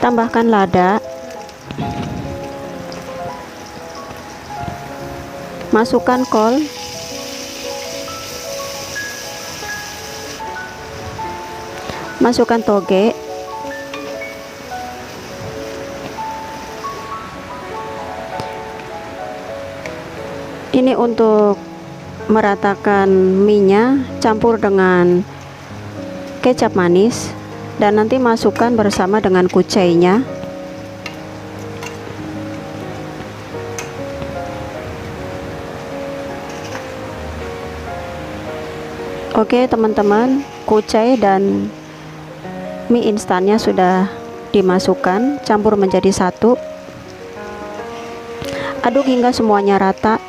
Tambahkan lada, masukkan kol, masukkan toge, ini untuk meratakan mie-nya, campur dengan kecap manis dan nanti masukkan bersama dengan kucainya. Oke teman-teman, kucai dan mie instannya sudah dimasukkan, campur menjadi satu. Aduk hingga semuanya rata.